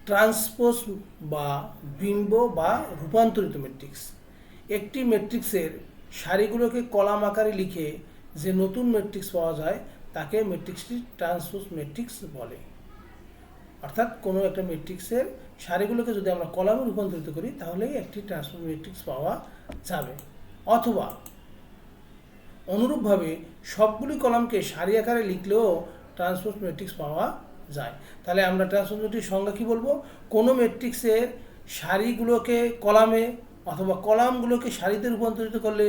Transpose বা বিম্ব বা রূপান্তরিত ম্যাট্রিক্স। একটি ম্যাট্রিক্সের সারিগুলোকে কলাম আকারে লিখে যে নতুন ম্যাট্রিক্স পাওয়া যায় তাকে ম্যাট্রিক্সটি ট্রান্সপোজ ম্যাট্রিক্স বলে। অর্থাৎ কোনো একটা ম্যাট্রিক্সের সারিগুলোকে যদি আমরা কলামে রূপান্তরিত করি তাহলেই একটি ট্রান্সপোজ ম্যাট্রিক্স পাওয়া যাবে। অথবা অনুরূপভাবে সবগুলি কলামকে সারি আকারে লিখলেও ট্রান্সপোজ ম্যাট্রিক্স পাওয়া যায়। তাহলে আমরা ট্রান্সপোজ ম্যাট্রিক্স সংজ্ঞা কী বলবো? কোনো ম্যাট্রিক্সের সারিগুলোকে কলামে অথবা কলামগুলোকে সারিতে রূপান্তরিত করলে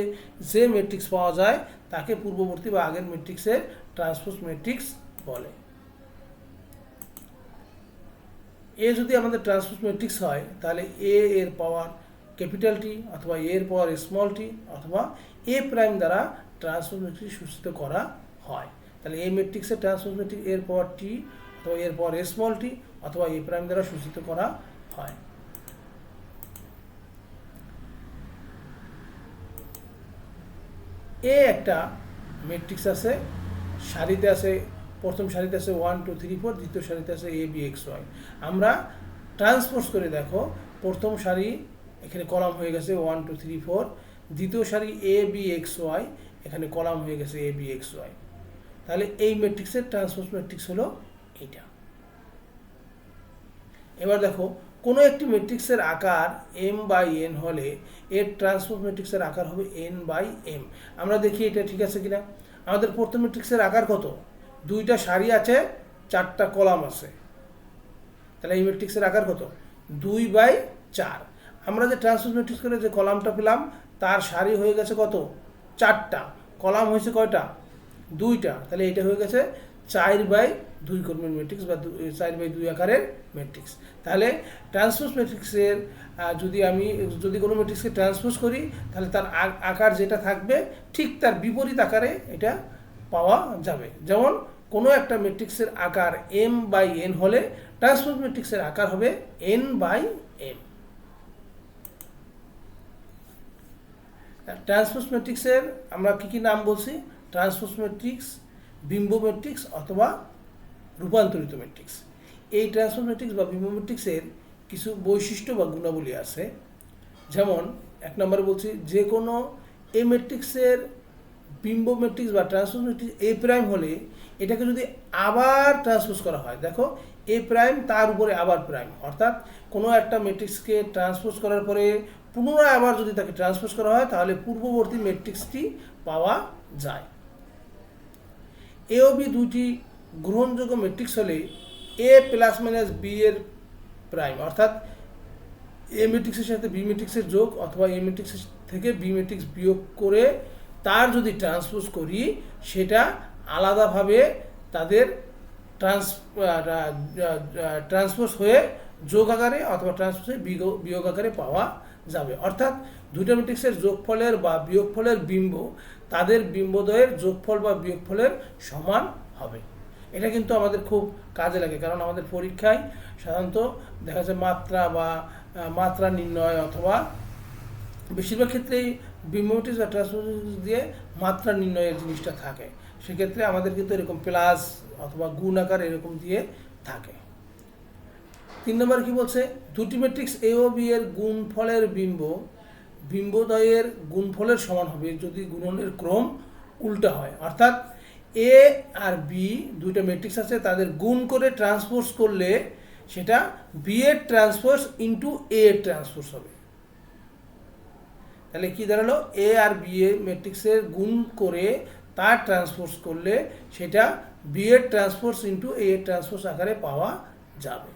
যে ম্যাট্রিক্স পাওয়া যায় তাকে পূর্ববর্তী বা আগের ম্যাট্রিক্সের ট্রান্সপোজ ম্যাট্রিক্স বলে। এ যদি আমাদের ট্রান্সপোজ ম্যাট্রিক্স হয় তাহলে এ এর পাওয়ার ক্যাপিটাল টি অথবা এ এর পাওয়ার স্মল টি অথবা এ প্রাইম দ্বারা ট্রান্সপোজ ম্যাট্রিক্স সূচিত করা হয়। তাহলে এই ম্যাট্রিক্সের ট্রান্সপোজ ম্যাট্রিক্স এর পাওয়ার টি অথবা এর পাওয়ার স্মল টি অথবা এ প্রাইম দ্বারা সূচিত করা হয়। এ একটা ম্যাট্রিক্স আছে, সারিতে আছে, প্রথম সারিতে আছে 1 2 3 4, দ্বিতীয় সারিতে আছে এ বি এক্স ওয়াই। আমরা ট্রান্সপোজ করে দেখো, প্রথম সারি এখানে কলাম হয়ে গেছে 1 2 3 4, দ্বিতীয় সারি এ বি এক্স ওয়াই, এখানে কলাম হয়ে গেছে এ বি এক্স ওয়াই। তাহলে এই ম্যাট্রিক্সের ট্রান্সপোজ ম্যাট্রিক্স হলো এইটা। এবার দেখো, কোনো একটি ম্যাট্রিক্সের আকার m বাই n হলে এর ট্রান্সপোজ ম্যাট্রিক্সের আকার হবে n বাই m। আমরা দেখি এটা ঠিক আছে কিনা। আমাদের প্রথম ম্যাট্রিক্সের আকার কত? দুইটা সারি আছে, চারটা কলাম আছে। তাহলে এই ম্যাট্রিক্সের আকার কত? 2/4। আমরা যে ট্রান্সপোজ ম্যাট্রিক্স করে যে কলামটা পেলাম তার সারি হয়ে গেছে কত? 4টা। কলাম হয়েছে কয়টা? 2টা। তাহলে এটা হয়ে গেছে 4/2 কর্মের ম্যাট্রিক্স বা 4/2 আকারের ম্যাট্রিক্স। তাহলে ট্রান্সপোজ ম্যাট্রিক্সের যদি কোনো ম্যাট্রিক্সকে ট্রান্সপোজ করি তাহলে তার আকার যেটা থাকবে ঠিক তার বিপরীত আকারে এটা পাওয়া যাবে। যেমন কোনো একটা ম্যাট্রিক্সের আকার m বাই n হলে ট্রান্সপোজ ম্যাট্রিক্সের আকার হবে n বাই m। ট্রান্সপোজ ম্যাট্রিক্সের আমরা কি নাম বলছি? ট্রান্সপোজ ম্যাট্রিক্স, বিম্ব ম্যাট্রিক্স অথবা রূপান্তরিত ম্যাট্রিক্স। এই ট্রান্সপোজ ম্যাট্রিক্স বা বিম্ব ম্যাট্রিক্সের কিছু বৈশিষ্ট্য বা গুণাবলী আছে। যেমন 1 নম্বরে বলছি, যে কোনো এ ম্যাট্রিক্সের বিম্ব ম্যাট্রিক্স বা ট্রান্সপোজ ম্যাট্রিক্স এ প্রাইম হলে এটাকে যদি আবার ট্রান্সপোজ করা হয়, দেখো এ প্রাইম তার উপরে আবার প্রাইম, অর্থাৎ কোনো একটা ম্যাট্রিক্সকে ট্রান্সপোজ করার পরে পুনরায় আবার যদি তাকে ট্রান্সপোজ করা হয় তাহলে পূর্ববর্তী ম্যাট্রিক্সটি পাওয়া যায়। এ ও বি দুইটি গ্রহণযোগ্য ম্যাট্রিক্স হলে এ প্লাস মাইনাস বি এর প্রাইম, অর্থাৎ এ ম্যাট্রিক্সের সাথে বি ম্যাট্রিক্সের যোগ অথবা এ ম্যাট্রিক্সের থেকে বি ম্যাট্রিক্স বিয়োগ করে তার যদি ট্রান্সপোজ করি সেটা আলাদাভাবে তাদের ট্রান্সপোজ হয়ে যোগ আকারে অথবা ট্রান্সপোজ হয়ে বিয়োগ আকারে পাওয়া যাবে। অর্থাৎ দুইটা ম্যাট্রিক্সের যোগফলের বা বিয়োগফলের বিম্ব তাদের বিম্বদ্বয়ের যোগফল বা বিয়োগফলের সমান হবে। এটা কিন্তু আমাদের খুব কাজে লাগে, কারণ আমাদের পরীক্ষায় সাধারণত দেখা যায় মাত্রা নির্ণয় অথবা বেশিরভাগ ক্ষেত্রেই বিম্ব ম্যাট্রিক্স বা ট্রান্সপোজ দিয়ে মাত্রা নির্ণয়ের জিনিসটা থাকে। সেক্ষেত্রে আমাদের কিন্তু এরকম প্লাস অথবা গুণ আকার এরকম দিয়ে থাকে। 3 নম্বর কি বলছে? দুটি ম্যাট্রিক্স এ ও বি এর গুণফলের বিম্বদ্বয়ের গুণফলের সমান হবে যদি গুণনের ক্রম উল্টা হয়। অর্থাৎ এ আর বি দুইটা ম্যাট্রিক্স আছে, তাদের গুণ করে ট্রান্সপোজ করলে সেটা বি এর ট্রান্সপোজ ইন্টু এ এর ট্রান্সপোজ হবে। তাহলে কি দাঁড়ালো? এ আর বি এর ম্যাট্রিক্সের গুণ করে তার ট্রান্সপোজ করলে সেটা বি এর ট্রান্সপোজ ইন্টু এ এর ট্রান্সপোজ আকারে পাওয়া যাবে।